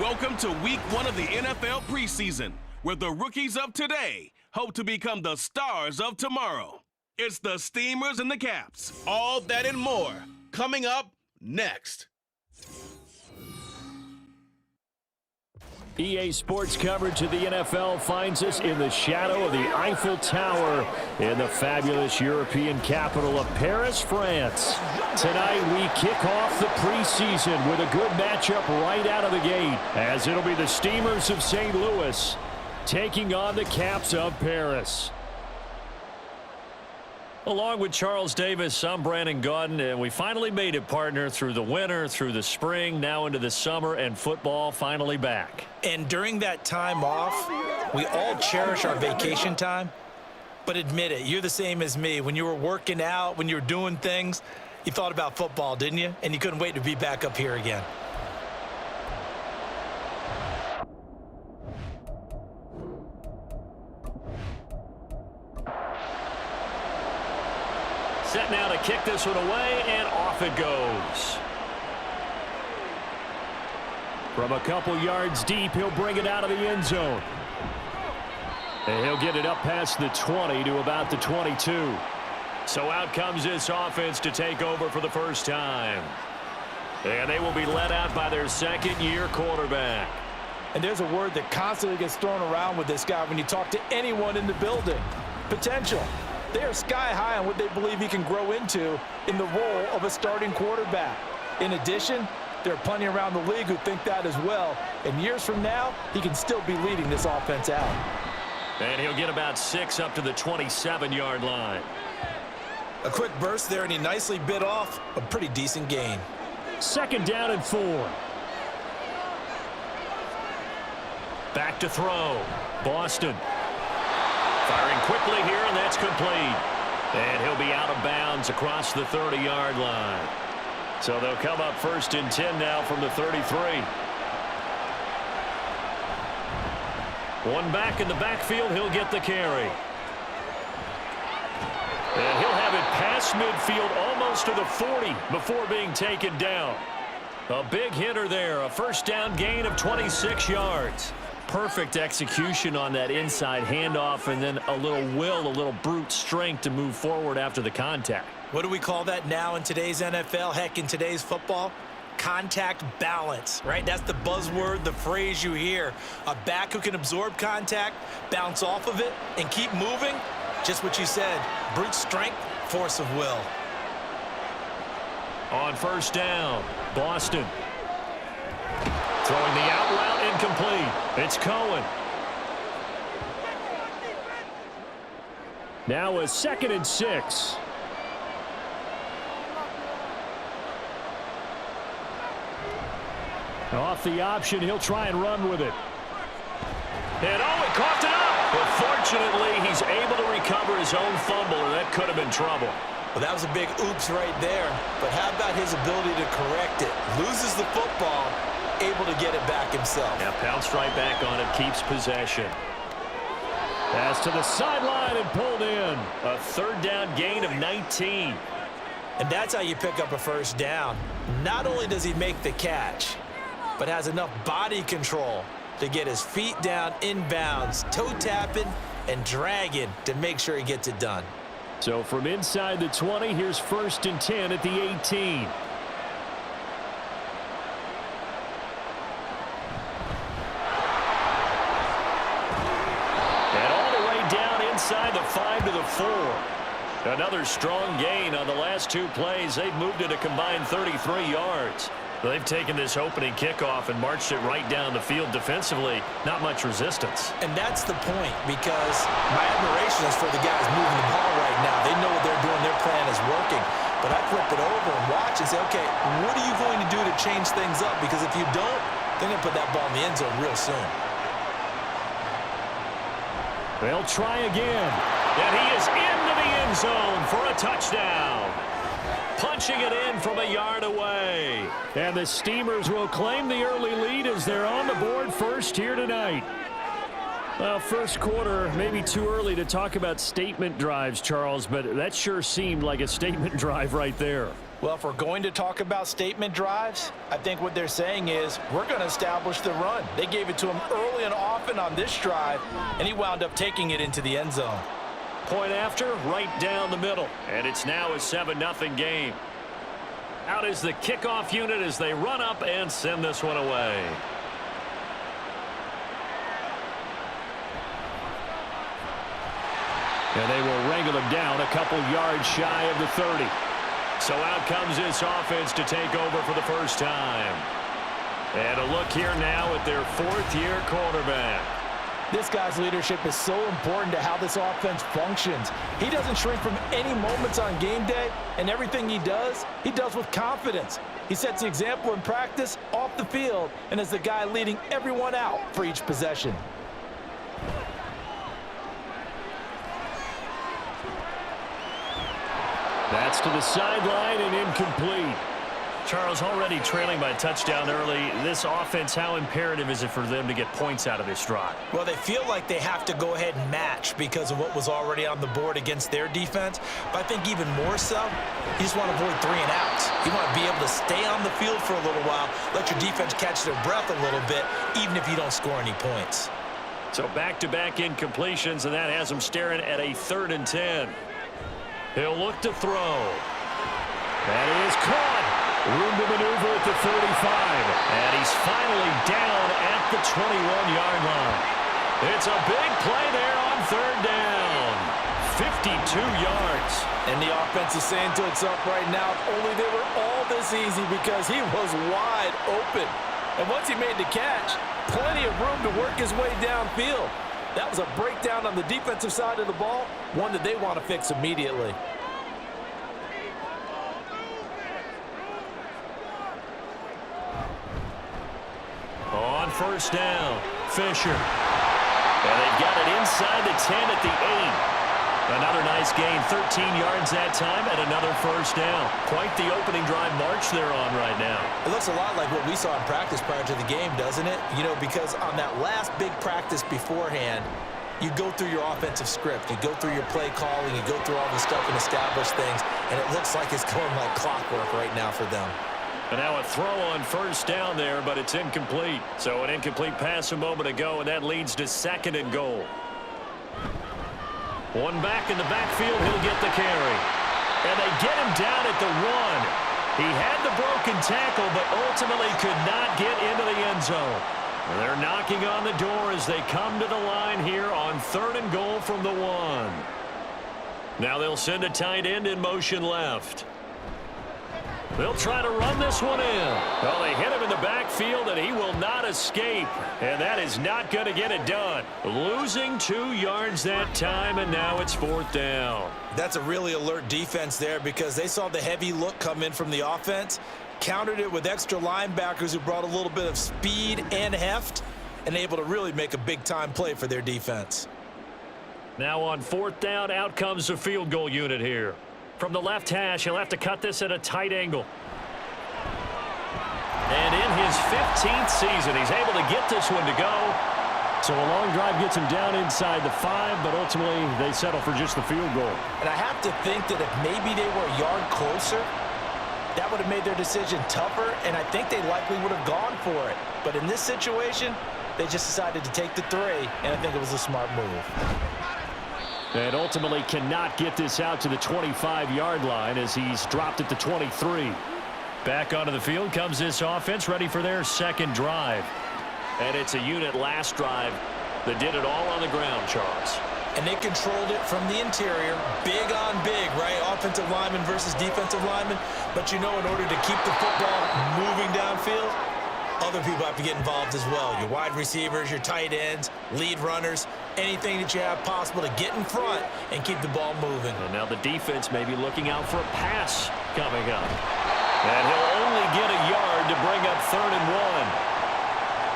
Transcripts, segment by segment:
Welcome to week 1 of the NFL preseason, where the rookies of today hope to become the stars of tomorrow. It's the Steamers and the Caps. All that and more coming up next. EA Sports coverage of the NFL finds us in the shadow of the Eiffel Tower in the fabulous European capital of Paris, France. Tonight we kick off the preseason with a good matchup right out of the gate, as it'll be the Steamers of St. Louis taking on the Caps of Paris. Along with Charles Davis, I'm Brandon Gaudin, and we finally made it, partner, through the winter, through the spring, now into the summer, and football finally back. And during that time off, we all cherish our vacation time. But admit it, you're the same as me. When you were working out, when you were doing things, you thought about football, didn't you? And you couldn't wait to be back up here again. Set now to kick this one away, and off it goes. From a couple yards deep, he'll bring it out of the end zone. And he'll get it up past the 20 to about the 22. So out comes this offense to take over for the first time. And they will be led out by their second-year quarterback. And there's a word that constantly gets thrown around with this guy when you talk to anyone in the building. Potential. They are sky high on what they believe he can grow into in the role of a starting quarterback. In addition, there are plenty around the league who think that as well. And years from now, he can still be leading this offense out. And he'll get about 6 up to the 27-yard line. A quick burst there, and he nicely bit off a pretty decent gain. Second down and 4. Back to throw. Boston. Firing quickly here, and that's complete. And he'll be out of bounds across the 30-yard line. So they'll come up first and 10 now from the 33. One back in the backfield, he'll get the carry. And he'll have it past midfield almost to the 40 before being taken down. A big hitter there, a first down gain of 26 yards. Perfect execution on that inside handoff, and then a little brute strength to move forward after the contact. What do we call that now in today's NFL? Heck, in today's football? Contact balance, right? That's the buzzword, the phrase you hear. A back who can absorb contact, bounce off of it, and keep moving. Just what you said, brute strength, force of will. On first down, Boston. Throwing the out route, incomplete. It's Cohen. Now a 2nd and 6. Off the option, he'll try and run with it. And he coughed it up. But fortunately, he's able to recover his own fumble, or that could have been trouble. Well, that was a big oops right there. But how about his ability to correct it? Loses the football, able to get it back himself. Yeah, pounced right back on it, keeps possession. Pass to the sideline and pulled in. A third down gain of 19. And that's how you pick up a first down. Not only does he make the catch, but has enough body control to get his feet down inbounds, toe tapping and dragging to make sure he gets it done. So from inside the 20, here's 1st and 10 at the 18. And all the way down inside the 5 to the 4. Another strong gain on the last 2 plays. They've moved it a combined 33 yards. They've taken this opening kickoff and marched it right down the field defensively. Not much resistance. And that's the point, because my admiration is for the guys moving the ball right now. They know what they're doing. Their plan is working. But I flip it over and watch and say, okay, what are you going to do to change things up? Because if you don't, they're going to put that ball in the end zone real soon. They'll try again. And he is into the end zone for a touchdown. Punching it in from a yard away. And the Steamers will claim the early lead as they're on the board first here tonight. Well, first quarter, maybe too early to talk about statement drives, Charles, but that sure seemed like a statement drive right there. Well, if we're going to talk about statement drives, I think what they're saying is we're going to establish the run. They gave it to him early and often on this drive, and he wound up taking it into the end zone. Point after, right down the middle. And it's now a 7-0 game. Out is the kickoff unit as they run up and send this one away. And they will wrangle him down a couple yards shy of the 30. So out comes this offense to take over for the first time. And a look here now at their fourth-year quarterback. This guy's leadership is so important to how this offense functions. He doesn't shrink from any moments on game day, and everything he does with confidence. He sets the example in practice, off the field, and is the guy leading everyone out for each possession. That's to the sideline and incomplete. Charles, already trailing by a touchdown early. This offense, how imperative is it for them to get points out of this drive? Well, they feel like they have to go ahead and match because of what was already on the board against their defense. But I think even more so, you just want to avoid 3 and outs. You want to be able to stay on the field for a little while, let your defense catch their breath a little bit, even if you don't score any points. So back-to-back incompletions, and that has them staring at a 3rd and 10. He'll look to throw. That is caught. Room to maneuver at the 35. And he's finally down at the 21-yard line. It's a big play there on 3rd down. 52 yards. And the offense is saying to itself right now, if only they were all this easy, because he was wide open. And once he made the catch, plenty of room to work his way downfield. That was a breakdown on the defensive side of the ball, one that they want to fix immediately. On 1st down, Fisher. And they've got it inside the 10 at the 8. Another nice gain, 13 yards that time, and another 1st down. Quite the opening drive march they're on right now. It looks a lot like what we saw in practice prior to the game, doesn't it? You know, because on that last big practice beforehand, you go through your offensive script, you go through your play calling, you go through all the stuff and establish things, and it looks like it's going like clockwork right now for them. And now a throw on 1st down there, but it's incomplete. So an incomplete pass a moment ago, and that leads to 2nd and goal. One back in the backfield, he'll get the carry. And they get him down at the 1. He had the broken tackle, but ultimately could not get into the end zone. They're knocking on the door as they come to the line here on 3rd and goal from the 1. Now they'll send a tight end in motion left. They'll try to run this one in. Well, they hit him in the backfield, and he will not escape. And that is not going to get it done. Losing 2 yards that time, and now it's 4th down. That's a really alert defense there, because they saw the heavy look come in from the offense, countered it with extra linebackers who brought a little bit of speed and heft, and able to really make a big-time play for their defense. Now on 4th down, out comes the field goal unit here. From the left hash, he'll have to cut this at a tight angle. And in his 15th season, he's able to get this one to go. So a long drive gets him down inside the 5, but ultimately they settle for just the field goal. And I have to think that if maybe they were a yard closer, that would have made their decision tougher, and I think they likely would have gone for it. But in this situation, they just decided to take the 3, and I think it was a smart move. And ultimately cannot get this out to the 25-yard line as he's dropped at the 23. Back onto the field comes this offense, ready for their 2nd drive. And it's a unit last drive that did it all on the ground, Charles. And they controlled it from the interior, big on big, right? Offensive lineman versus defensive lineman. But you know, in order to keep the football moving downfield, other people have to get involved as well. Your wide receivers, your tight ends, lead runners, anything that you have possible to get in front and keep the ball moving. And now the defense may be looking out for a pass coming up. And he'll only get a yard to bring up 3rd and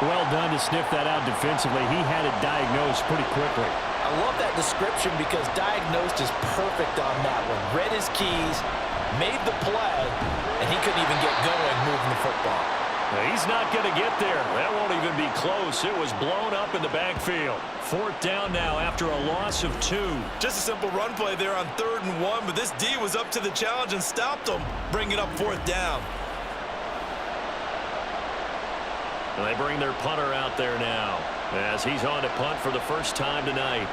1. Well done to sniff that out defensively. He had it diagnosed pretty quickly. I love that description because diagnosed is perfect on that one. Read his keys, made the play, and he couldn't even get going moving the football. He's not going to get there. That won't even be close. It was blown up in the backfield. 4th down now after a loss of 2. Just a simple run play there on 3rd and 1, but this D was up to the challenge and stopped them, bringing up 4th down. And they bring their punter out there now as he's on to punt for the first time tonight.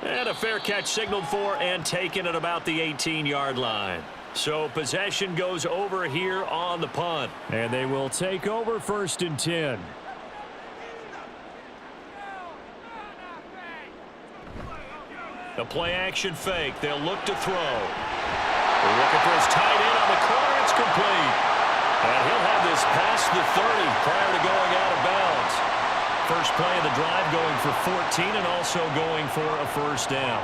And a fair catch signaled for and taken at about the 18-yard line. So possession goes over here on the punt. And they will take over 1st and 10. The play action fake. They'll look to throw. They're looking for his tight end on the corner. It's complete. And he'll have this past the 30 prior to going out of bounds. First play of the drive going for 14 and also going for a 1st down.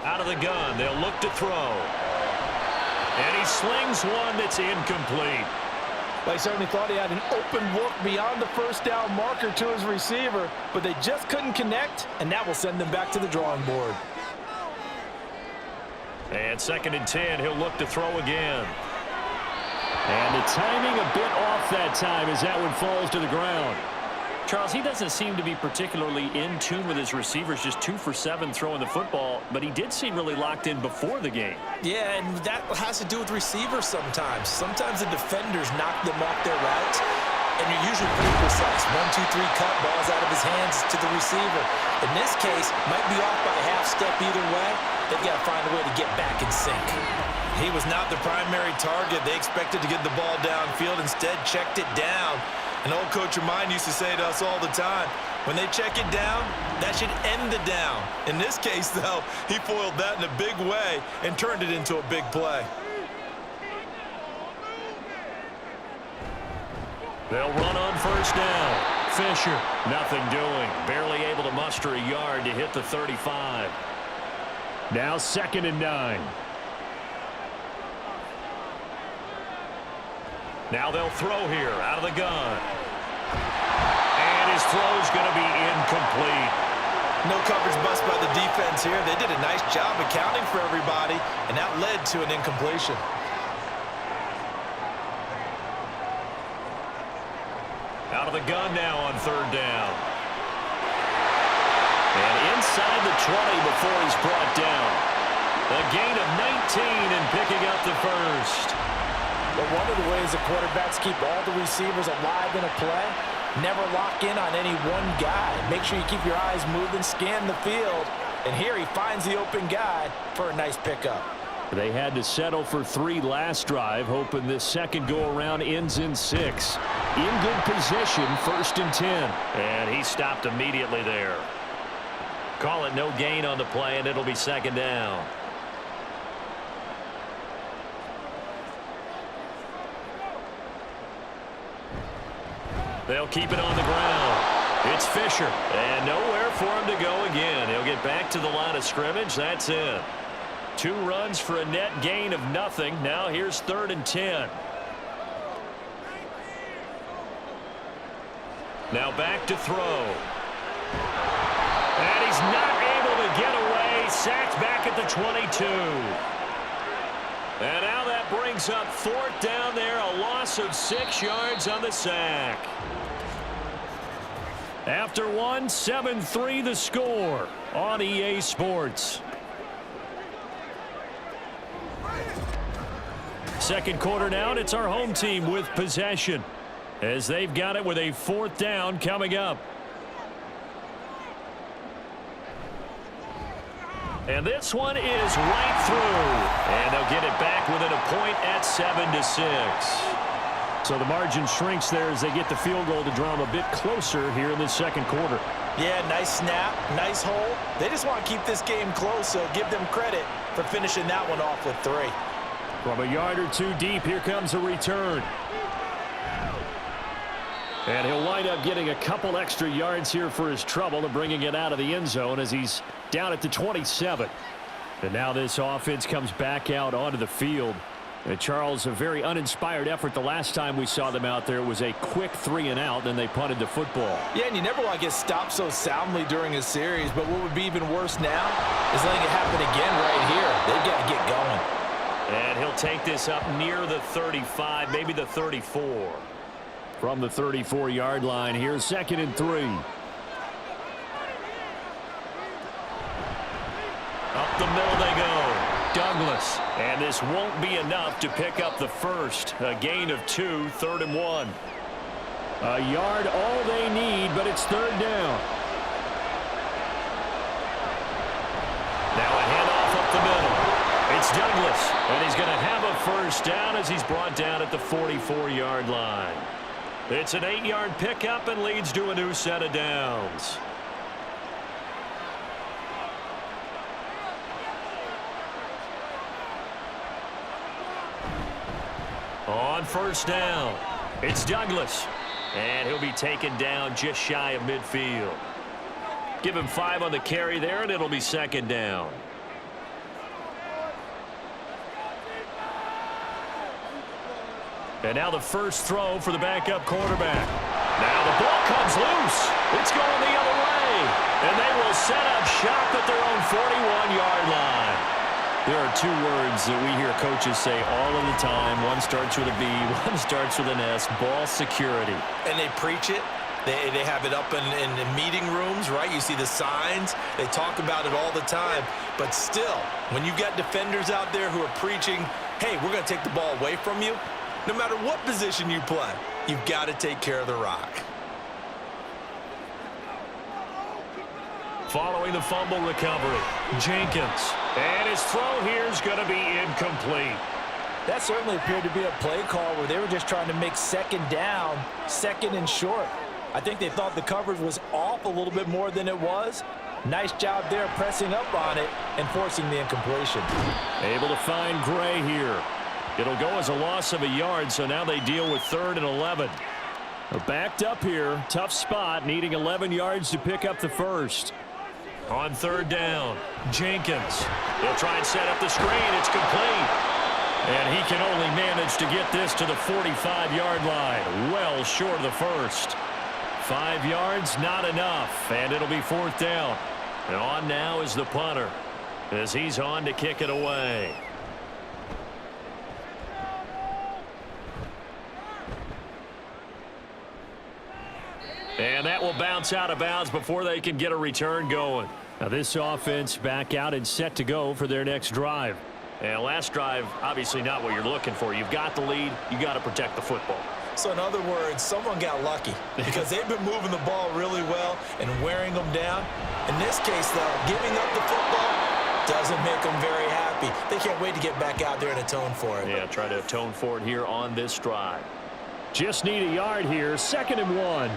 Out of the gun, they'll look to throw. And he slings one that's incomplete. They certainly thought he had an open look beyond the 1st down marker to his receiver, but they just couldn't connect, and that will send them back to the drawing board. And 2nd and 10, he'll look to throw again. And the timing a bit off that time as that one falls to the ground. Charles, he doesn't seem to be particularly in tune with his receivers, just 2 for 7 throwing the football, but he did seem really locked in before the game. Yeah, and that has to do with receivers sometimes. Sometimes the defenders knock them off their routes, and you're usually pretty precise. 1, 2, 3 cut, balls out of his hands to the receiver. In this case, might be off by a half step either way. They've got to find a way to get back in sync. He was not the primary target. They expected to get the ball downfield, instead checked it down. An old coach of mine used to say to us all the time, when they check it down, that should end the down. In this case, though, he foiled that in a big way and turned it into a big play. They'll run on 1st down. Fisher, nothing doing. Barely able to muster a yard to hit the 35. Now 2nd and 9. Now they'll throw here out of the gun. And his throw's going to be incomplete. No coverage bust by the defense here. They did a nice job accounting for everybody, and that led to an incompletion. Out of the gun now on 3rd down. And inside the 20 before he's brought down. A gain of 19 and picking up the 1st. But one of the ways the quarterbacks keep all the receivers alive in a play, never lock in on any one guy. Make sure you keep your eyes moving, scan the field. And here he finds the open guy for a nice pickup. They had to settle for 3 last drive, hoping this second go-around ends in 6. In good position, 1st and 10. And he stopped immediately there. Call it no gain on the play, and it'll be 2nd down. They'll keep it on the ground. It's Fisher, and nowhere for him to go again. He'll get back to the line of scrimmage. That's it. 2 runs for a net gain of nothing. Now here's 3rd and 10. Now back to throw. And he's not able to get away. Sacked back at the 22. And now that brings up 4th down there. A loss of 6 yards on the sack. After 1, 7-3 the score on EA Sports. Second quarter now, and it's our home team with possession as they've got it with a 4th down coming up. And this one is right through. And they'll get it back within a point at 7-6. So the margin shrinks there as they get the field goal to draw them a bit closer here in the second quarter. Yeah, nice snap, nice hole. They just want to keep this game close, so give them credit for finishing that one off with 3. From a yard or 2 deep, here comes a return. And he'll wind up getting a couple extra yards here for his trouble and bringing it out of the end zone as he's down at the 27. And now this offense comes back out onto the field. And Charles, a very uninspired effort the last time we saw them out there. It was a quick 3 and out, then they punted the football. Yeah, and you never want to get stopped so soundly during a series, but what would be even worse now is letting it happen again right here. They've got to get take this up near the 35, maybe the 34. From the 34-yard line, here's 2nd and 3. Up the middle they go. Douglas. And this won't be enough to pick up the first. A gain of 2, 3rd and 1. A yard all they need, but it's 3rd down. Now a handoff up the middle. It's Douglas, and he's going to have a first down as he's brought down at the 44-yard line. It's an 8-yard pickup and leads to a new set of downs. On first down, it's Douglas, and he'll be taken down just shy of midfield. Give him 5 on the carry there, and it'll be 2nd down. And now the first throw for the backup quarterback. Now the ball comes loose. It's going the other way. And they will set up shop at their own 41-yard line. There are 2 words that we hear coaches say all of the time. One starts with a B, one starts with an S, ball security. And they preach it. They have it up in meeting rooms, right? You see the signs. They talk about it all the time. But still, when you've got defenders out there who are preaching, hey, we're going to take the ball away from you, no matter what position you play, you've got to take care of the rock. Following the fumble recovery, Jenkins. And his throw here is going to be incomplete. That certainly appeared to be a play call where they were just trying to make 2nd down, 2nd and short. I think they thought the coverage was off a little bit more than it was. Nice job there pressing up on it and forcing the incompletion. Able to find Gray here. It'll go as a loss of a yard, so now they deal with 3rd and 11. They're backed up here. Tough spot, needing 11 yards to pick up the first. On 3rd down, Jenkins. He'll try and set up the screen. It's complete. And he can only manage to get this to the 45-yard line. Well short of the first. 5 yards, not enough. And it'll be 4th down. And on now is the punter as he's on to kick it away. And that will bounce out of bounds before they can get a return going. Now this offense back out and set to go for their next drive. And last drive, obviously not what you're looking for. You've got the lead. You got to protect the football. So in other words, someone got lucky because they've been moving the ball really well and wearing them down. In this case, though, giving up the football doesn't make them very happy. They can't wait to get back out there and atone for it. Yeah, try to atone for it here on this drive. Just need a yard here. 2nd and 1.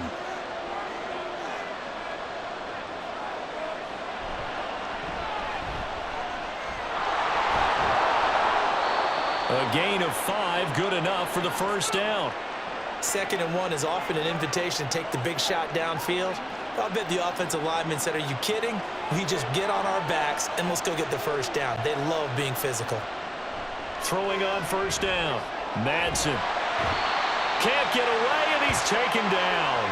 A gain of 5, good enough for the first down. 2nd and 1 is often an invitation to take the big shot downfield. I'll bet the offensive lineman said, are you kidding? We just get on our backs and let's go get the first down. They love being physical. Throwing on first down, Madsen. Can't get away, and he's taken down.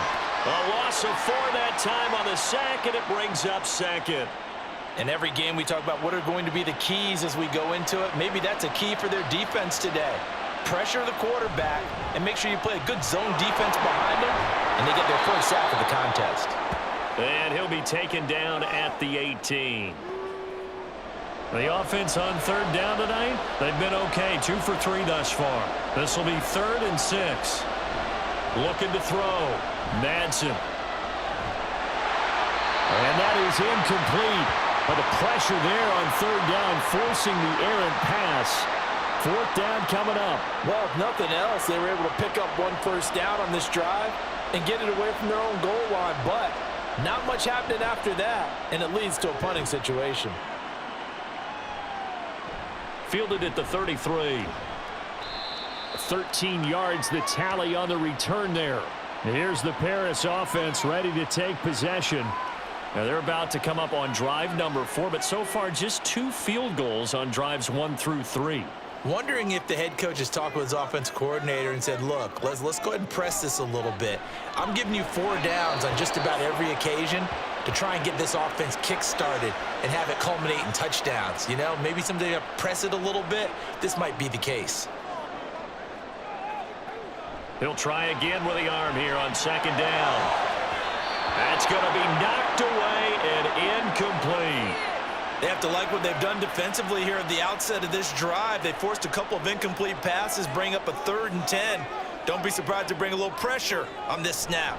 A loss of 4 that time on the sack, and it brings up 2nd. In every game, we talk about what are going to be the keys as we go into it. Maybe that's a key for their defense today. Pressure the quarterback and make sure you play a good zone defense behind them, and they get their first sack of the contest. And he'll be taken down at the 18. The offense on 3rd down tonight, they've been okay. 2 for 3 thus far. This will be 3rd and 6. Looking to throw. Madsen. And that is incomplete. But the pressure there on 3rd down, forcing the errant pass. 4th down coming up. Well, if nothing else, they were able to pick up 1 first down on this drive and get it away from their own goal line. But not much happening after that, and it leads to a punting situation. Fielded at the 33. 13 yards, the tally on the return there. Here's the Paris offense ready to take possession. Now they're about to come up on drive number 4, but so far just 2 field goals on drives 1 through 3. Wondering if the head coach has talked with his offense coordinator and said, look, let's go ahead and press this a little bit. I'm giving you 4 downs on just about every occasion. to try and get this offense kick-started and have it culminate in touchdowns. You know, maybe somebody to press it a little bit. This might be the case. He'll try again with the arm here on second down. That's going to be knocked away and incomplete. They have to like what they've done defensively here at the outset of this drive. They forced a couple of incomplete passes, bring up a 3rd and 10. Don't be surprised to bring a little pressure on this snap.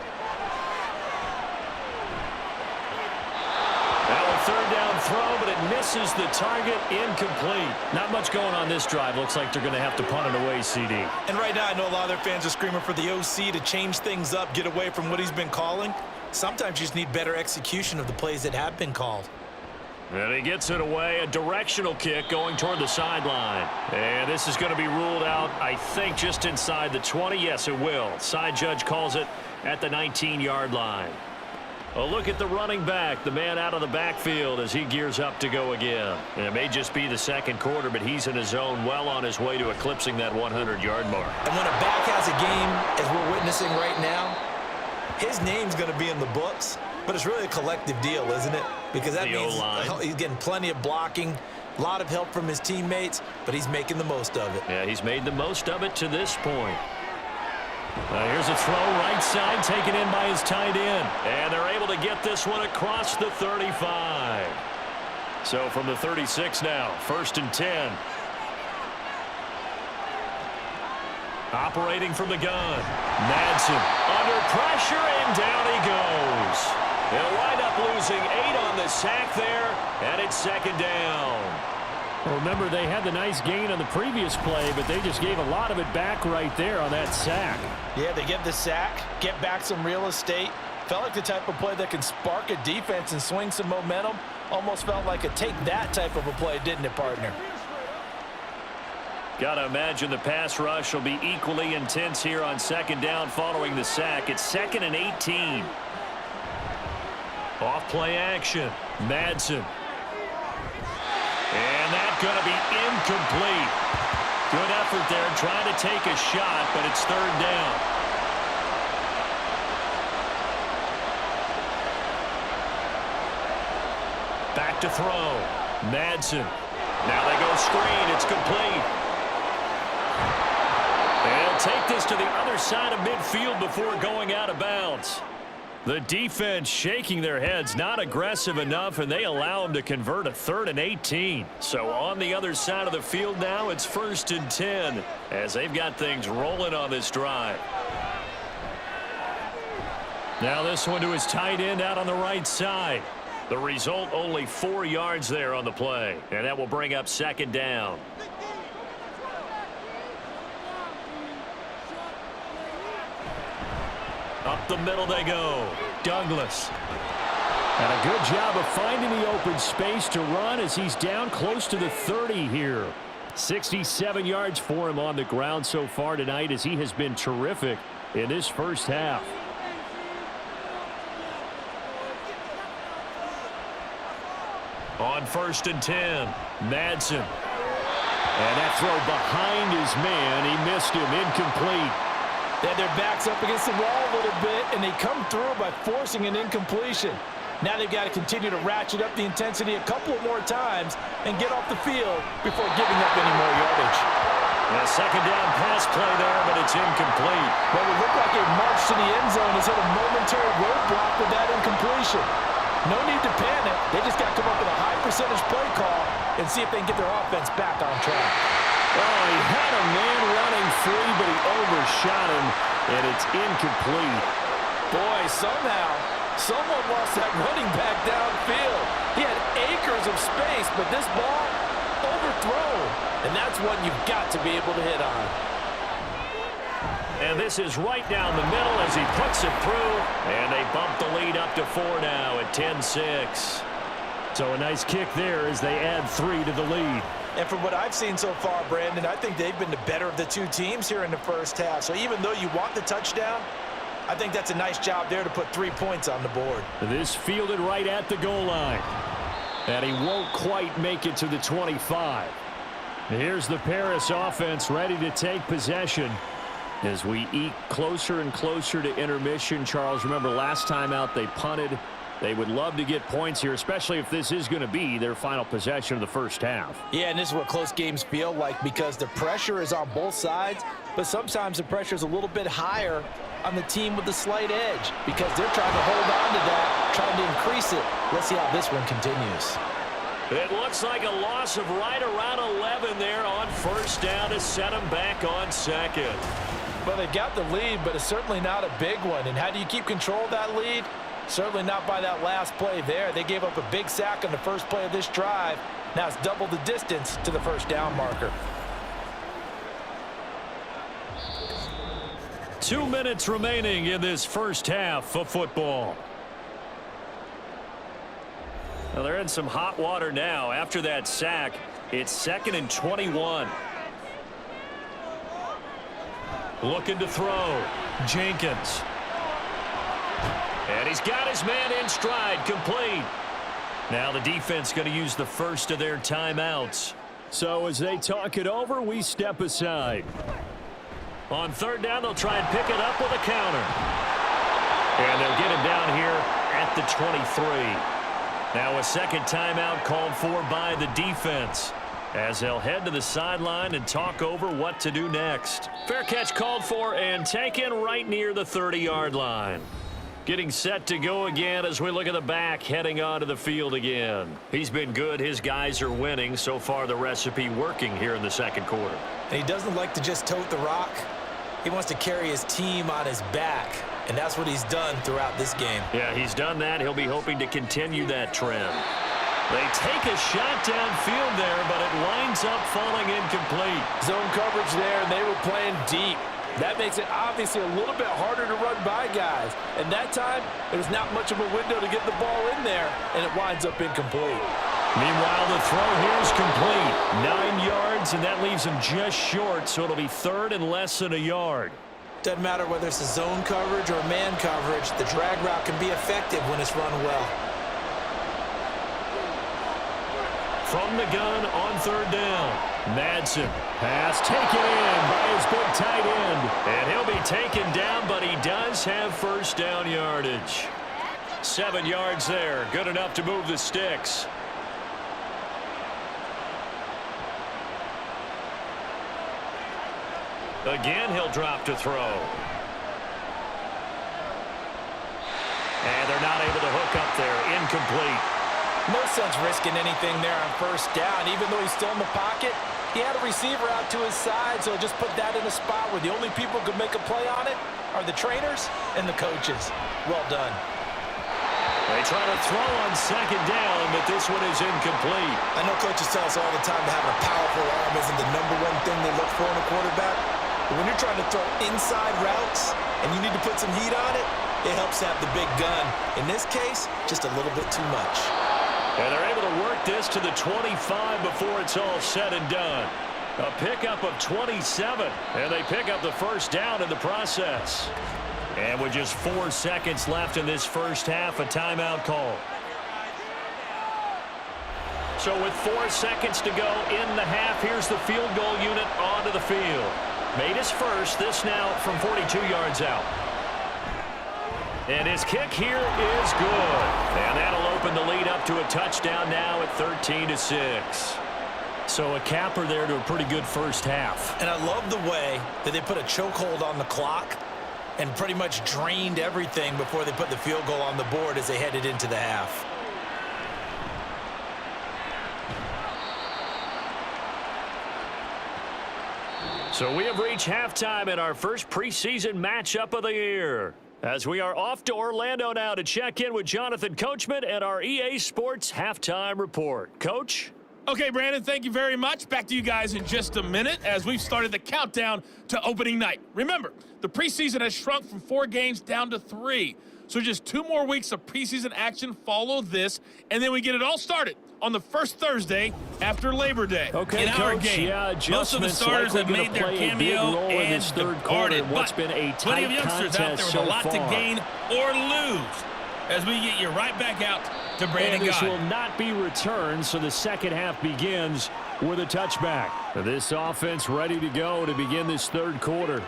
Now a 3rd down throw, but it misses the target, incomplete. Not much going on this drive. Looks like they're going to have to punt it away, CD. And right now I know a lot of their fans are screaming for the OC to change things up, get away from what he's been calling. Sometimes you just need better execution of the plays that have been called. And he gets it away, a directional kick going toward the sideline. And this is going to be ruled out, I think, just inside the 20. Yes, it will. Side judge calls it at the 19-yard line. A look at the running back, the man out of the backfield as he gears up to go again. And it may just be the second quarter, but he's in his zone, well on his way to eclipsing that 100-yard mark. And when a back has a game, as we're witnessing right now, his name's going to be in the books. But it's really a collective deal, isn't it? Because that means he's getting plenty of blocking, a lot of help from his teammates, but he's making the most of it. Yeah, he's made the most of it to this point. Here's a throw right side taken in by his tight end. And they're able to get this one across the 35. So from the 36 now, 1st and 10. Operating from the gun. Madden under pressure, and down he goes. They'll wind up losing 8 on the sack there, and it's 2nd down. Well, remember, they had the nice gain on the previous play, but they just gave a lot of it back right there on that sack. Yeah, they get the sack, get back some real estate. Felt like the type of play that can spark a defense and swing some momentum. Almost felt like a take-that type of a play, didn't it, partner? Got to imagine the pass rush will be equally intense here on 2nd down following the sack. It's 2nd and 18. Off play action. Madden. And that's going to be incomplete. Good effort there trying to take a shot, but it's 3rd down. Back to throw. Madden. Now they go screen. It's complete. They'll take this to the other side of midfield before going out of bounds. The defense shaking their heads, not aggressive enough, and they allow them to convert a 3rd and 18. So on the other side of the field now, it's 1st and 10 as they've got things rolling on this drive. Now this one to his tight end out on the right side. The result, only 4 yards there on the play, and that will bring up 2nd down. Up the middle they go. Douglas. And a good job of finding the open space to run as he's down close to the 30 here. 67 yards for him on the ground so far tonight as he has been terrific in this first half. On 1st and 10, Madden. And that throw behind his man. He missed him. Incomplete. They had their backs up against the wall a little bit, and they come through by forcing an incompletion. Now they've got to continue to ratchet up the intensity a couple of more times and get off the field before giving up any more yardage. A 2nd down pass play there, but it's incomplete. What would look like a march to the end zone has hit a momentary roadblock with that incompletion. No need to panic. They just got to come up with a high percentage play call and see if they can get their offense back on track. Oh, he had a man running free, but he overshot him, and it's incomplete. Boy, somehow, someone lost that running back downfield. He had acres of space, but this ball overthrown, and that's one you've got to be able to hit on. And this is right down the middle as he puts it through, and they bump the lead up to 4 now at 10-6. So a nice kick there as they add 3 to the lead. And from what I've seen so far, Brandon, I think they've been the better of the two teams here in the first half. So even though you want the touchdown, I think that's a nice job there to put 3 points on the board. This fielded right at the goal line. And he won't quite make it to the 25. Here's the Paris offense ready to take possession as we eke closer and closer to intermission. Charles, remember last time out they punted They would love to get points here, especially if this is going to be their final possession of the first half. Yeah, and this is what close games feel like because the pressure is on both sides, but sometimes the pressure is a little bit higher on the team with the slight edge because they're trying to hold on to that, trying to increase it. Let's see how this one continues. It looks like a loss of right around 11 there on first down to set them back on second. Well, they got the lead, but it's certainly not a big one. And how do you keep control of that lead? Certainly not by that last play there. They gave up a big sack on the first play of this drive. Now it's double the distance to the first down marker. 2 minutes remaining in this first half of football. Well, they're in some hot water now. After that sack, it's 2nd and 21. Looking to throw. Jenkins. And he's got his man in stride, complete. Now the defense going to use the first of their timeouts. So as they talk it over, we step aside. On third down, they'll try and pick it up with a counter. And they'll get him down here at the 23. Now a second timeout called for by the defense as they'll head to the sideline and talk over what to do next. Fair catch called for and taken right near the 30-yard line. Getting set to go again as we look at the back heading onto the field again. He's been good. His guys are winning. So far the recipe working here in the second quarter. And he doesn't like to just tote the rock. He wants to carry his team on his back. And that's what he's done throughout this game. Yeah, he's done that. He'll be hoping to continue that trend. They take a shot downfield there, but it winds up falling incomplete. Zone coverage there, and they were playing deep. That makes it obviously a little bit harder to run by guys. And that time, there was not much of a window to get the ball in there, and it winds up incomplete. Meanwhile, the throw here is complete. 9 yards, and that leaves him just short, so it'll be third and less than a yard. Doesn't matter whether it's a zone coverage or man coverage, the drag route can be effective when it's run well. From the gun on third down, Madsen. Pass taken in by his big tight end. And he'll be taken down, but he does have first down yardage. 7 yards there, good enough to move the sticks. Again, he'll drop to throw. And they're not able to hook up there. Incomplete. No sense risking anything there on first down. Even though he's still in the pocket, he had a receiver out to his side, so just put that in a spot where the only people who could make a play on it are the trainers and the coaches. Well done. They try to throw on second down, but this one is incomplete. I know coaches tell us all the time that having a powerful arm isn't the #1 thing they look for in a quarterback. But when you're trying to throw inside routes and you need to put some heat on it, it helps have the big gun. In this case, just a little bit too much. And they're able to work this to the 25 before it's all said and done. A pickup of 27, and they pick up the first down in the process. And with just 4 seconds left in this first half, a timeout call. So with 4 seconds to go in the half, here's the field goal unit onto the field. Made his first, this now from 42 yards out. And his kick here is good. And that'll open the lead up to a touchdown now at 13-6. So a capper there to a pretty good first half. And I love the way that they put a chokehold on the clock and pretty much drained everything before they put the field goal on the board as they headed into the half. So we have reached halftime in our first preseason matchup of the year, as we are off to Orlando now to check in with Jonathan Coachman and our EA Sports Halftime Report. Coach? Okay, Brandon, thank you very much. Back to you guys in just a minute as we've started the countdown to opening night. Remember, the preseason has shrunk from 4 games down to 3. So just 2 more weeks of preseason action follow this, and then we get it all started on the first Thursday after Labor Day. Okay, in our Coach, game, most of the starters have made their cameo and departed, what's but been a plenty of youngsters out there with a lot to gain or lose as we get you right back out to Brandon And this Guy. will not be returned, so the second half begins with a touchback. This offense ready to go to begin this third quarter.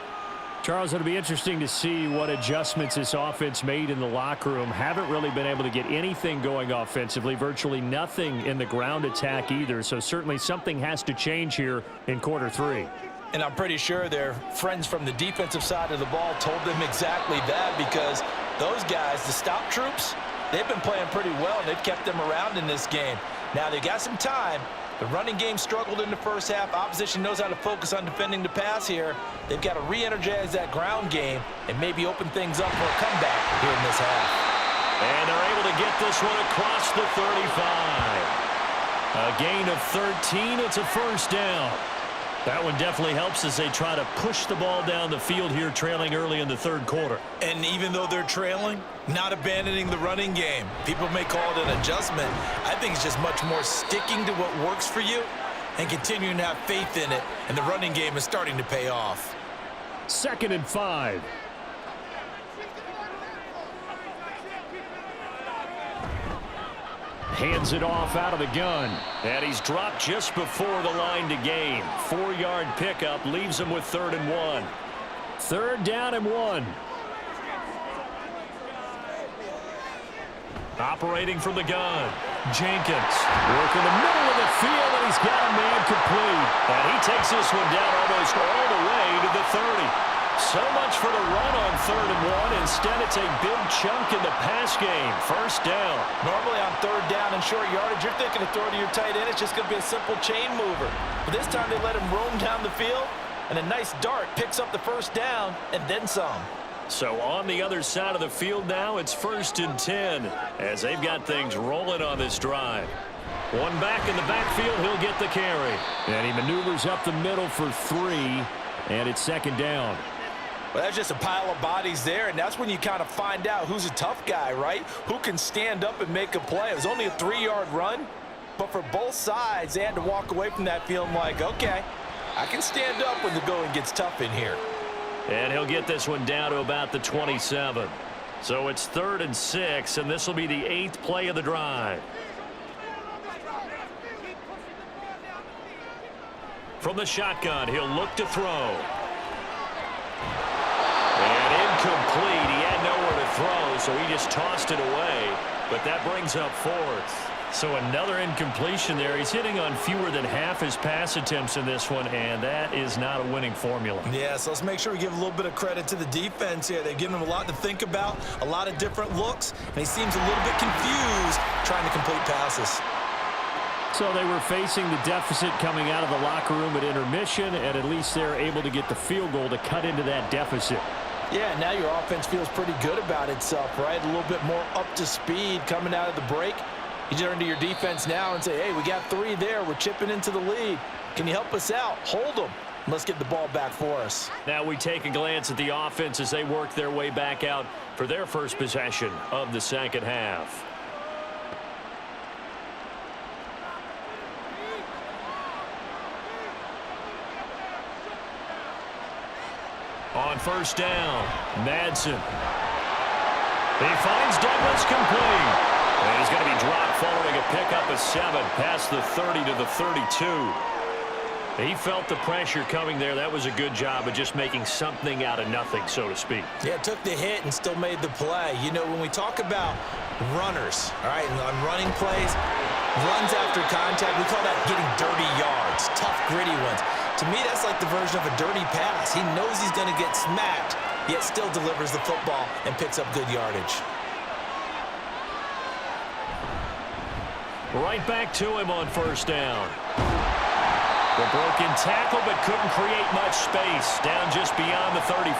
Charles, it'll be interesting to see what adjustments this offense made in the locker room. Haven't really been able to get anything going offensively, virtually nothing in the ground attack either. So certainly something has to change here in quarter 3. And I'm pretty sure their friends from the defensive side of the ball told them exactly that, because those guys, the stop troops, they've been playing pretty well. They've kept them around in this game. Now they got some time. The running game struggled in the first half. Opposition knows how to focus on defending the pass here. They've got to re-energize that ground game and maybe open things up for a comeback here in this half. And they're able to get this one across the 35. A gain of 13. It's a first down. That one definitely helps as they try to push the ball down the field here, trailing early in the third quarter. And even though they're trailing, not abandoning the running game. People may call it an adjustment. I think it's just much more sticking to what works for you and continuing to have faith in it. And the running game is starting to pay off. 2nd and 5. Hands it off out of the gun. And he's dropped just before the line to gain. 4-yard pickup leaves him with 3rd and 1. 3rd down and 1. Operating from the gun, Jenkins. Work in the middle of the field, and he's got a man complete. And he takes this one down almost all the way to the 30. So much for the run on 3rd and 1. Instead, it's a big chunk in the pass game. First down. Normally on 3rd down and short yardage, you're thinking to throw to your tight end. It's just going to be a simple chain mover. But this time they let him roam down the field, and a nice dart picks up the first down and then some. So on the other side of the field now, it's 1st and 10 as they've got things rolling on this drive. One back in the backfield, he'll get the carry. And he maneuvers up the middle for 3, and it's 2nd down. Well, that's just a pile of bodies there, and that's when you kind of find out who's a tough guy, right? Who can stand up and make a play. It was only a 3-yard run, but for both sides, they had to walk away from that feeling like, okay, I can stand up when the going gets tough in here. And he'll get this one down to about the 27. So it's 3rd and 6, and this will be the 8th play of the drive. From the shotgun, he'll look to throw. And incomplete. He had nowhere to throw, so he just tossed it away. But that brings up 4th. So another incompletion there. He's hitting on fewer than half his pass attempts in this one, and that is not a winning formula. Yeah, so let's make sure we give a little bit of credit to the defense here. They've given him a lot to think about, a lot of different looks, and he seems a little bit confused trying to complete passes. So they were facing the deficit coming out of the locker room at intermission, and at least they're able to get the field goal to cut into that deficit. Yeah, now your offense feels pretty good about itself, right? A little bit more up to speed coming out of the break. You turn to your defense now and say, hey, we got 3 there. We're chipping into the lead. Can you help us out? Hold them. Let's get the ball back for us. Now we take a glance at the offense as they work their way back out for their first possession of the second half. On first down, Madsen. He finds Douglas complete. And he's going to be dropped following a pickup of 7 past the 30 to the 32. He felt the pressure coming there. That was a good job of just making something out of nothing, so to speak. Yeah, took the hit and still made the play. You know, when we talk about runners, all right, on running plays, runs after contact, we call that getting dirty yards, tough, gritty ones. To me, that's like the version of a dirty pass. He knows he's going to get smacked, yet still delivers the football and picks up good yardage. Right back to him on first down. The broken tackle, but couldn't create much space. Down just beyond the 35.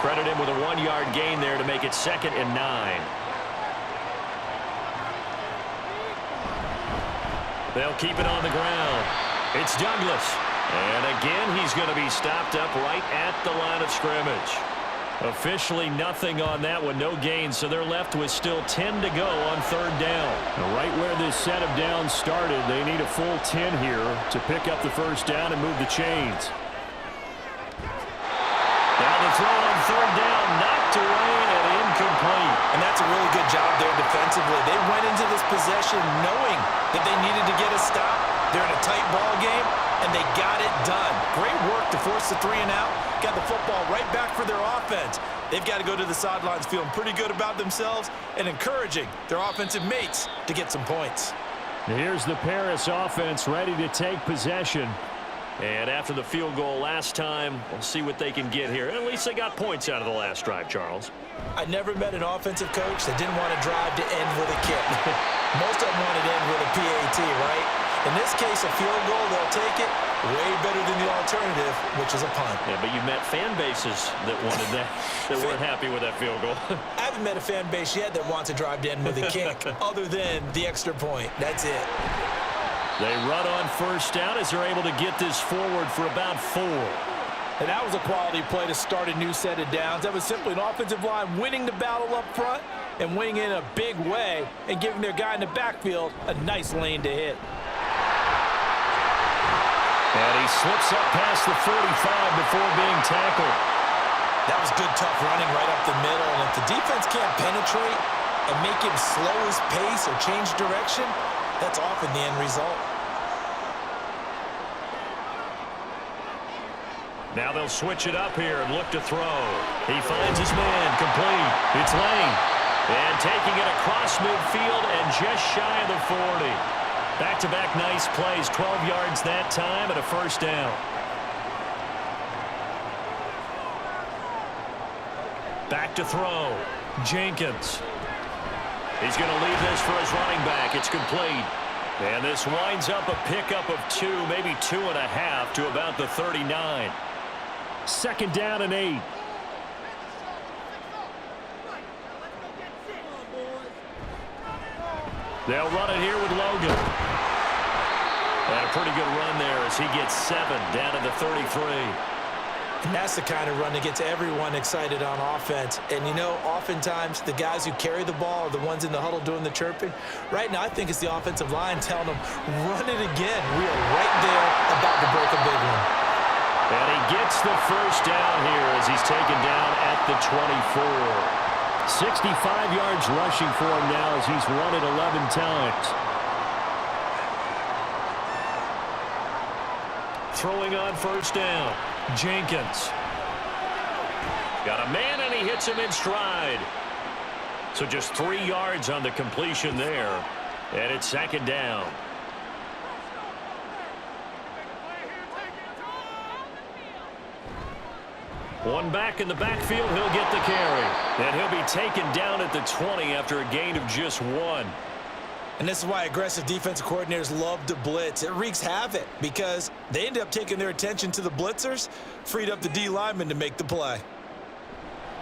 Credit him with a 1-yard gain there to make it 2nd and 9. They'll keep it on the ground. It's Douglas. And again, he's going to be stopped up right at the line of scrimmage. Officially nothing on that one, no gain, so they're left with still 10 to go on 3rd down. Right where this set of downs started, they need a full 10 here to pick up the first down and move the chains. Now the throw on 3rd down, knocked away and incomplete. And that's a really good job there defensively. They went into this possession knowing that they needed to get a stop. They're in a tight ball game, and they got it done. Great work to force the 3 and out, got the football right back for their offense. They've got to go to the sidelines feeling pretty good about themselves and encouraging their offensive mates to get some points. Here's the Paris offense ready to take possession. And after the field goal last time, we'll see what they can get here. At least they got points out of the last drive, Charles. I never met an offensive coach that didn't want to drive to end with a kick. Most of them want to end with a PAT, right? In this case, a field goal, they'll take it. Way better than the alternative, which is a punt. Yeah, but you met fan bases that wanted that, that weren't happy with that field goal. I haven't met a fan base yet that wants to drive to end with a kick, other than the extra point. That's it. They run on first down as they're able to get this forward for about 4. And that was a quality play to start a new set of downs. That was simply an offensive line winning the battle up front and winning in a big way and giving their guy in the backfield a nice lane to hit. And he slips up past the 45 before being tackled. That was good, tough running right up the middle. And if the defense can't penetrate and make him slow his pace or change direction, that's often the end result. Now they'll switch it up here and look to throw. He finds his man, complete. It's Lane. And taking it across midfield and just shy of the 40. Back-to-back nice plays, 12 yards that time and a first down. Back to throw. Jenkins. He's going to leave this for his running back. It's complete. And this winds up a pickup of 2, maybe 2.5 to about the 39. Second down and 8. They'll run it here with Logan. And a pretty good run there as he gets 7 down to the 33. And that's the kind of run that gets everyone excited on offense. And, you know, oftentimes the guys who carry the ball are the ones in the huddle doing the chirping. Right now, I think it's the offensive line telling them, run it again. We are right there about to break a big one. And he gets the first down here as he's taken down at the 24. 65 yards rushing for him now as he's run it 11 times. Throwing on first down. Jenkins. Got a man, and he hits him in stride. So just 3 yards on the completion there. And it's second down. One back in the backfield, he'll get the carry. And he'll be taken down at the 20 after a gain of just 1. And this is why aggressive defensive coordinators love to blitz. It wreaks havoc because they end up taking their attention to the blitzers, freed up the D lineman to make the play.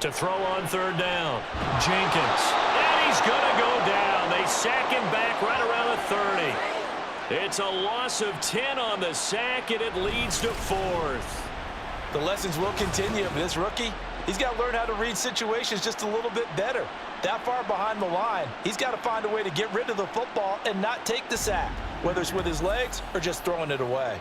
To throw on third down, Jenkins. And he's going to go down. They sack him back right around the 30. It's a loss of 10 on the sack, and it leads to 4th. The lessons will continue, but this rookie, he's got to learn how to read situations just a little bit better. That far behind the line, he's got to find a way to get rid of the football and not take the sack, whether it's with his legs or just throwing it away.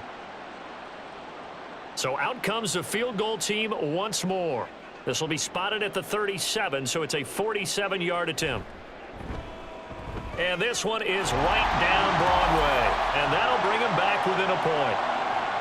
So out comes the field goal team once more. This will be spotted at the 37, so it's a 47-yard attempt. And this one is right down Broadway, and that'll bring him back within a point.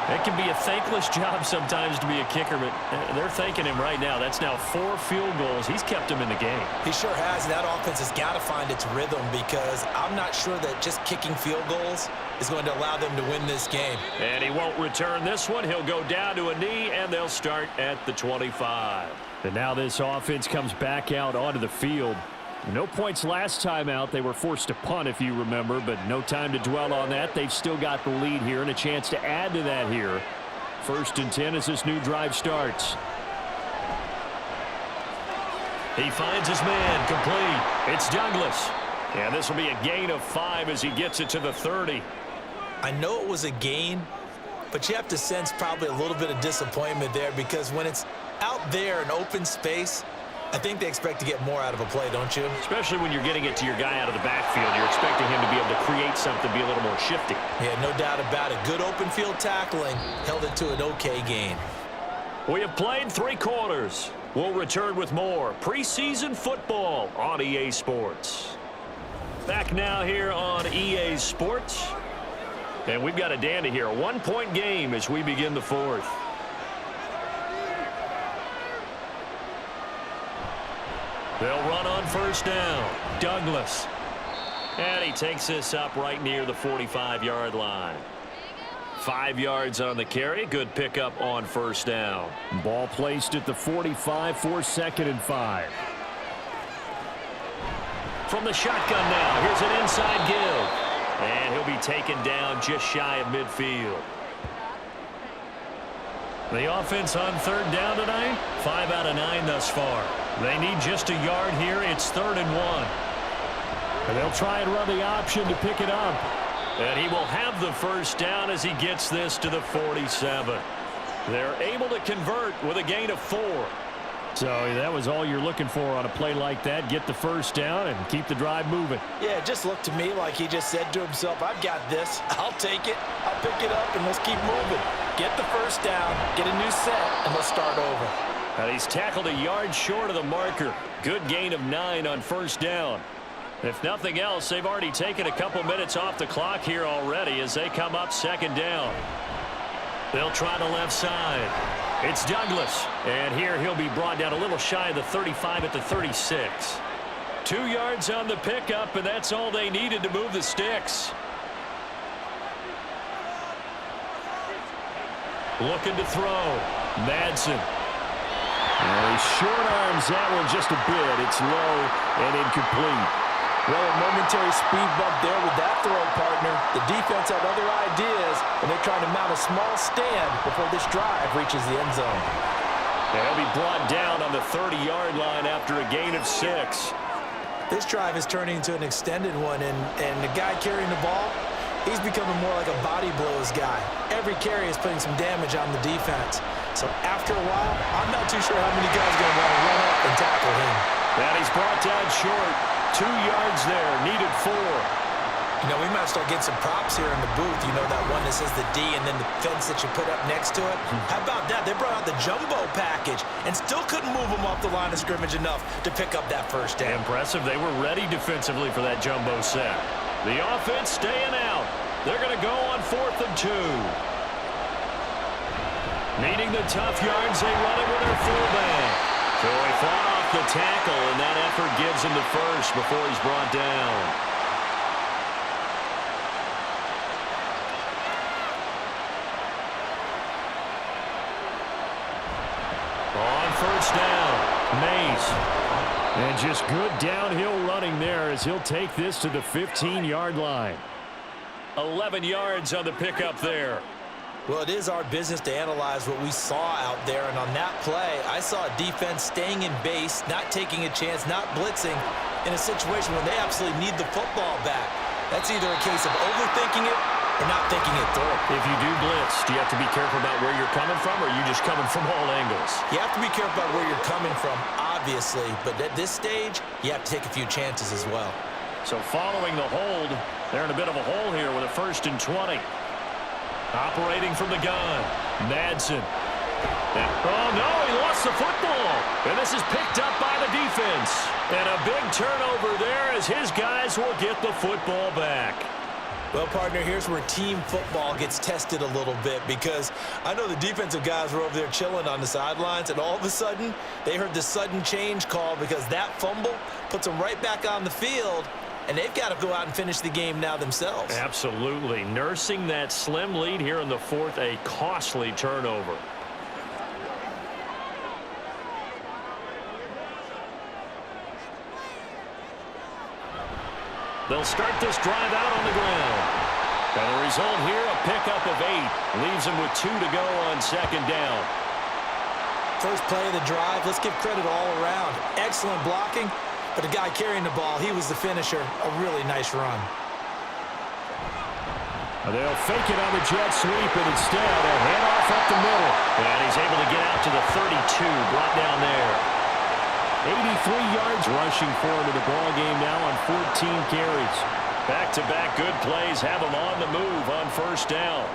It can be a thankless job sometimes to be a kicker, but they're thanking him right now. That's now 4 field goals. He's kept him in the game. He sure has. That offense has got to find its rhythm because I'm not sure that just kicking field goals is going to allow them to win this game. And he won't return this one. He'll go down to a knee, and they'll start at the 25. And now this offense comes back out onto the field. No points last time out. They were forced to punt, if you remember, but no time to dwell on that. They've still got the lead here and a chance to add to that here. 1st and 10 as this new drive starts. He finds his man, complete. It's Douglas. And this will be a gain of 5 as he gets it to the 30. I know it was a gain, but you have to sense probably a little bit of disappointment there because when it's out there in open space, I think they expect to get more out of a play, don't you? Especially when you're getting it to your guy out of the backfield. You're expecting him to be able to create something, be a little more shifty. Yeah, no doubt about it. Good open field tackling held it to an okay gain. We have played 3 quarters. We'll return with more preseason football on EA Sports. Back now here on EA Sports. And we've got a dandy here. A 1-point game as we begin the 4th. They'll run on first down. Douglas. And he takes this up right near the 45-yard line. 5 yards on the carry. Good pickup on first down. Ball placed at the 45 for 2nd and 5. From the shotgun now, here's an inside give. And he'll be taken down just shy of midfield. The offense on 3rd down tonight, 5 out of 9 thus far. They need just a yard here. It's 3rd and 1. And they'll try and run the option to pick it up. And he will have the first down as he gets this to the 47. They're able to convert with a gain of 4. So that was all you're looking for on a play like that. Get the first down and keep the drive moving. Yeah, it just looked to me like he just said to himself, I've got this. I'll take it. I'll pick it up, and let's keep moving. Get the first down, get a new set, and let's start over. And he's tackled a yard short of the marker. Good gain of 9 on first down. If nothing else, they've already taken a couple minutes off the clock here already as they come up 2nd down. They'll try the left side. It's Douglas. And here he'll be brought down a little shy of the 35 at the 36. 2 yards on the pickup, and that's all they needed to move the sticks. Looking to throw. Madden. He short arms that one just a bit. It's low and incomplete. Well, a momentary speed bump there with that throw, partner. The defense had other ideas, and they're trying to mount a small stand before this drive reaches the end zone. They'll be brought down on the 30-yard line after a gain of 6. This drive is turning into an extended one, and the guy carrying the ball, he's becoming more like a body blows guy. Every carry is putting some damage on the defense. So after a while, I'm not too sure how many guys are going to want to run up and tackle him. And he's brought down short. 2 yards there, needed 4. You know, we might start getting some props here in the booth. You know, that one that says the D and then the fence that you put up next to it. How about that? They brought out the jumbo package and still couldn't move them off the line of scrimmage enough to pick up that first down. Impressive. They were ready defensively for that jumbo set. The offense staying out. They're going to go on 4th and 2. Needing the tough yards, they run it with their fullback. So he fought off the tackle, and that effort gives him the first before he's brought down. On first down, Mays. And just good downhill running there as he'll take this to the 15-yard line. 11 yards on the pickup there. Well, it is our business to analyze what we saw out there, and on that play, I saw a defense staying in base, not taking a chance, not blitzing, in a situation where they absolutely need the football back. That's either a case of overthinking it or not thinking it through. If you do blitz, do you have to be careful about where you're coming from, or are you just coming from all angles? You have to be careful about where you're coming from, obviously, but at this stage, you have to take a few chances as well. So following the hold, they're in a bit of a hole here with a 1st and 20. Operating from the gun, Madden. Oh, no, he lost the football. And this is picked up by the defense. And a big turnover there as his guys will get the football back. Well, partner, here's where team football gets tested a little bit, because I know the defensive guys were over there chilling on the sidelines, and all of a sudden, they heard the sudden change call because that fumble puts them right back on the field, and they've got to go out and finish the game now themselves. Absolutely. Nursing that slim lead here in the 4th, a costly turnover. They'll start this drive out on the ground. And the result here, a pickup of 8. Leaves them with 2 to go on 2nd down. First play of the drive, let's give credit all around. Excellent blocking, but the guy carrying the ball, he was the finisher. A really nice run. They'll fake it on the jet sweep, and instead a handoff up the middle. And he's able to get out to the 32, brought down there. 83 yards rushing for him in the ball game now on 14 carries. Back-to-back good plays have him on the move on 1st down.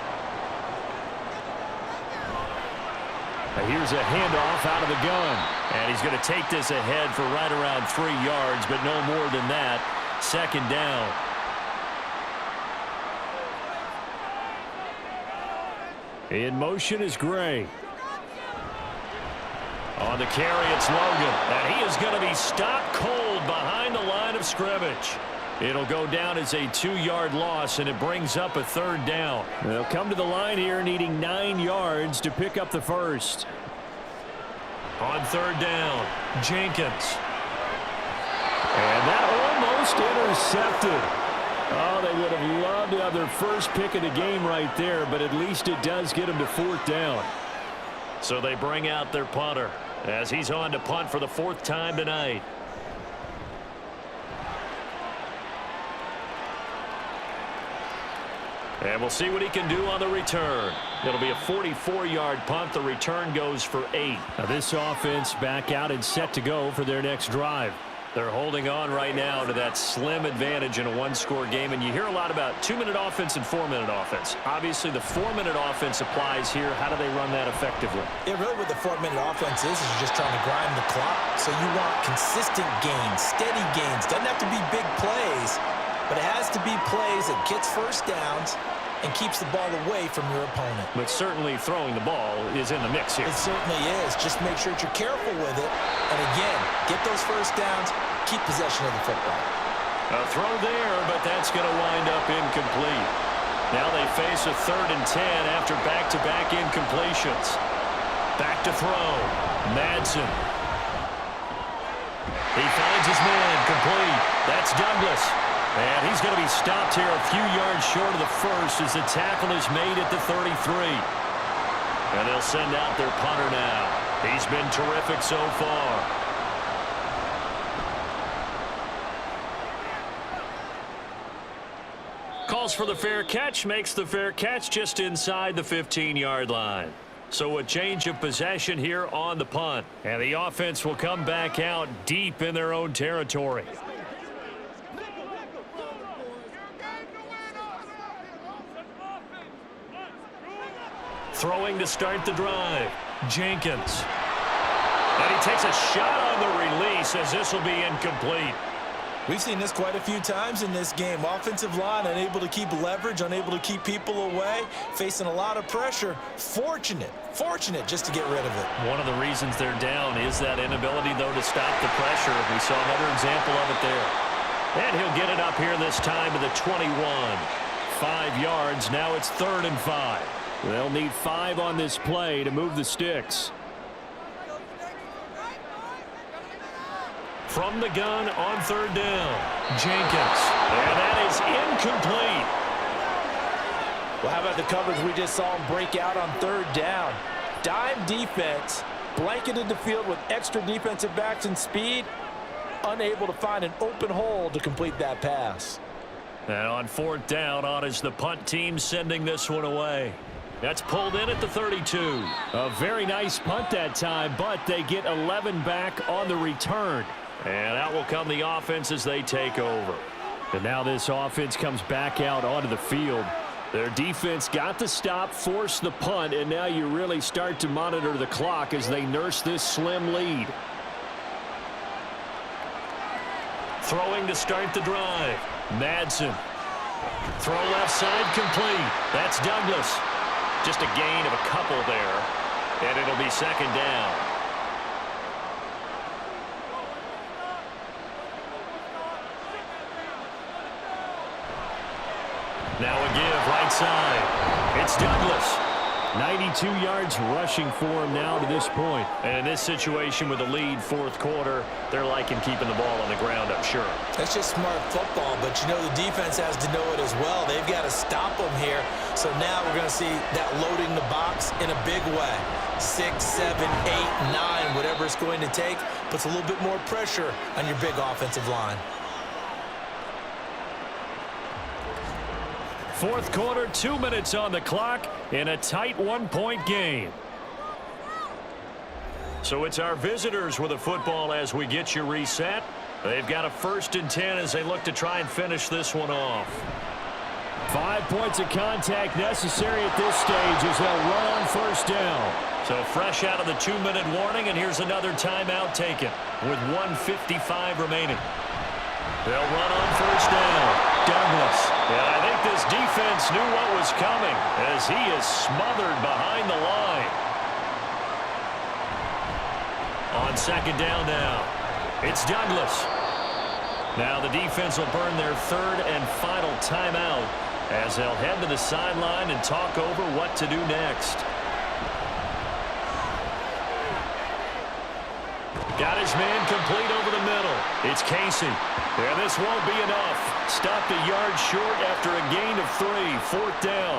Now here's a handoff out of the gun. And he's going to take this ahead for right around 3 yards, but no more than that. 2nd down. In motion is Gray. On the carry, it's Logan. And he is going to be stopped cold behind the line of scrimmage. It'll go down as a 2-yard loss, and it brings up a 3rd down. They'll come to the line here needing 9 yards to pick up the first. On 3rd down, Jenkins. And that almost intercepted. Oh, they would have loved to have their first pick of the game right there, but at least it does get them to 4th down. So they bring out their punter as he's on to punt for the 4th time tonight. And we'll see what he can do on the return. It'll be a 44-yard punt. The return goes for 8. Now this offense back out and set to go for their next drive. They're holding on right now to that slim advantage in a 1-score game. And you hear a lot about 2-minute offense and 4-minute offense. Obviously, the 4-minute offense applies here. How do they run that effectively? Yeah, really what the 4-minute offense is you're just trying to grind the clock. So you want consistent gains, steady gains. Doesn't have to be big plays, but it has to be plays that gets first downs and keeps the ball away from your opponent. But certainly throwing the ball is in the mix here. It certainly is. Just make sure that you're careful with it. And again, get those first downs, keep possession of the football. A throw there, but that's going to wind up incomplete. Now they face a 3rd and 10 after back-to-back incompletions. Back to throw. Madsen. He finds his man, complete. That's Douglas. And he's going to be stopped here a few yards short of the first as the tackle is made at the 33. And they'll send out their punter now. He's been terrific so far. Calls for the fair catch, makes the fair catch just inside the 15-yard line. So a change of possession here on the punt. And the offense will come back out deep in their own territory. Throwing to start the drive. Jenkins. And he takes a shot on the release as this will be incomplete. We've seen this quite a few times in this game. Offensive line unable to keep leverage, unable to keep people away, facing a lot of pressure. Fortunate just to get rid of it. One of the reasons they're down is that inability, though, to stop the pressure. We saw another example of it there. And he'll get it up here this time to the 21. 5 yards. Now it's 3rd and 5. They'll need 5 on this play to move the sticks. From the gun on 3rd down, Jenkins. And that is incomplete. Well, how about the coverage we just saw him break out on 3rd down? Dime defense, blanketed the field with extra defensive backs and speed, unable to find an open hole to complete that pass. And on 4th down, on is the punt team sending this one away. That's pulled in at the 32. A very nice punt that time, but they get 11 back on the return. And out will come the offense as they take over. And now this offense comes back out onto the field. Their defense got the stop, forced the punt, and now you really start to monitor the clock as they nurse this slim lead. Throwing to start the drive. Madsen. Throw left side complete. That's Douglas. Just a gain of a couple there. And it'll be 2nd down. Now a give right side. It's Douglas. 92 yards rushing for him now to this point. And in this situation with the lead 4th quarter, they're liking keeping the ball on the ground, I'm sure. That's just smart football, but you know the defense has to know it as well. They've got to stop them here. So now we're going to see that loading the box in a big way. 6, 7, 8, 9, whatever it's going to take, puts a little bit more pressure on your big offensive line. 4th quarter, 2 minutes on the clock in a tight 1-point game. So it's our visitors with a football as we get you reset. They've got a 1st and 10 as they look to try and finish this one off. 5 points of contact necessary at this stage as they'll run on 1st down. So fresh out of the 2-minute warning, and here's another timeout taken with 1:55 remaining. They'll run on 1st down. Douglas. And I think this defense knew what was coming as he is smothered behind the line. On second down now, it's Douglas. Now the defense will burn their third and final timeout as they'll head to the sideline and talk over what to do next. Got his man complete over the middle. It's Casey. And this won't be enough. Stopped a yard short after a gain of 3. Fourth down.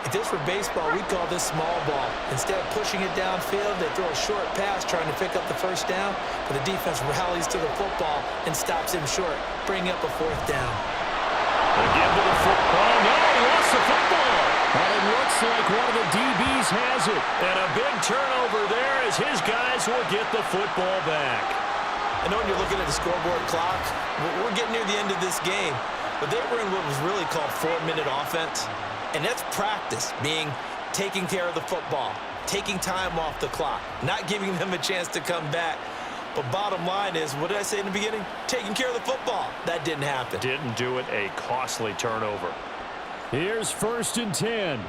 If this were baseball, we'd call this small ball. Instead of pushing it downfield, they throw a short pass trying to pick up the first down, but the defense rallies to the football and stops him short, bringing up a fourth down. Again to the football. No, he lost the football. But it looks like one of the DBs has it. And a big turnover there as his guys will get the football back. I know when you're looking at the scoreboard clock, we're getting near the end of this game, but they were in what was really called 4-minute offense. And that's practice, being taking care of the football, taking time off the clock, not giving them a chance to come back. But bottom line is, what did I say in the beginning? Taking care of the football. That didn't happen. Didn't do it. A costly turnover. Here's 1st and 10.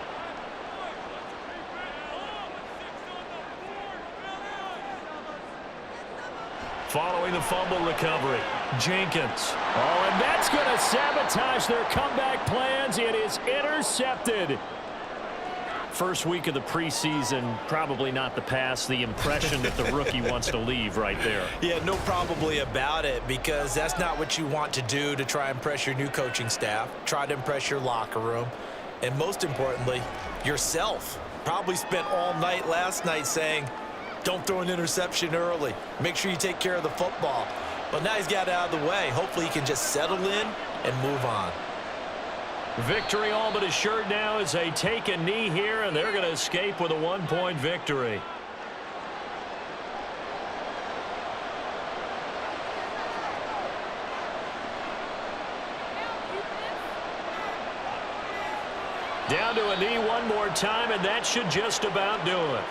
Following the fumble recovery, Jenkins. Oh, and that's going to sabotage their comeback plans. It is intercepted. First week of the preseason, probably not the pass, the impression that the rookie wants to leave right there. Yeah, no probably about it, because that's not what you want to do to try and impress your new coaching staff, try to impress your locker room, and most importantly, yourself. Probably spent all night last night saying, don't throw an interception early. Make sure you take care of the football. But now he's got it out of the way. Hopefully he can just settle in and move on. Victory all but assured now as they take a knee here, and they're going to escape with a 1-point victory. Down to a knee one more time, and that should just about do it.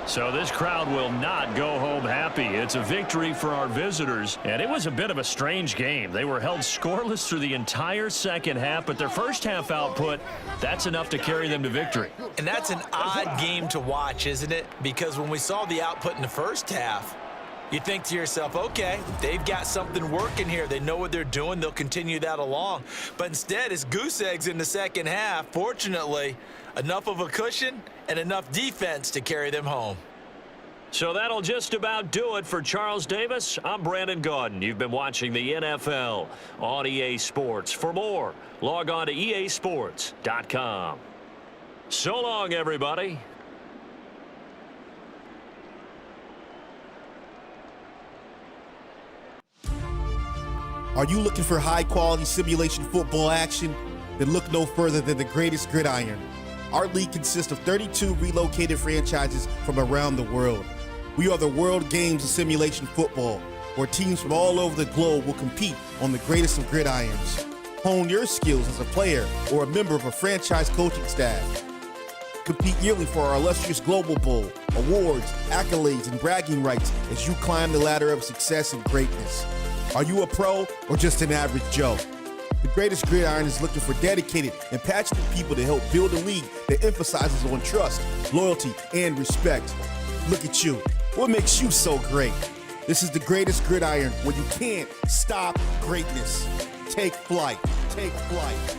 So this crowd will not go home happy. It's a victory for our visitors, and it was a bit of a strange game. They were held scoreless through the entire second half, but their first half output, that's enough to carry them to victory. And that's an odd game to watch, isn't it? Because when we saw the output in the first half, you think to yourself, okay, they've got something working here. They know what they're doing. They'll continue that along. But instead, it's goose eggs in the second half. Fortunately, enough of a cushion and enough defense to carry them home. So that'll just about do it for Charles Davis. I'm Brandon Gaudin. You've been watching the NFL on EA Sports. For more, log on to easports.com. So long, everybody. Are you looking for high-quality simulation football action? Then look no further than the greatest gridiron. Our league consists of 32 relocated franchises from around the world. We are the World Games of Simulation Football, where teams from all over the globe will compete on the greatest of gridirons. Hone your skills as a player or a member of a franchise coaching staff. Compete yearly for our illustrious Global Bowl, awards, accolades, and bragging rights as you climb the ladder of success and greatness. Are you a pro or just an average Joe? The Greatest Gridiron is looking for dedicated and passionate people to help build a league that emphasizes on trust, loyalty, and respect. Look at you. What makes you so great? This is the Greatest Gridiron, where you can't stop greatness. Take flight. Take flight.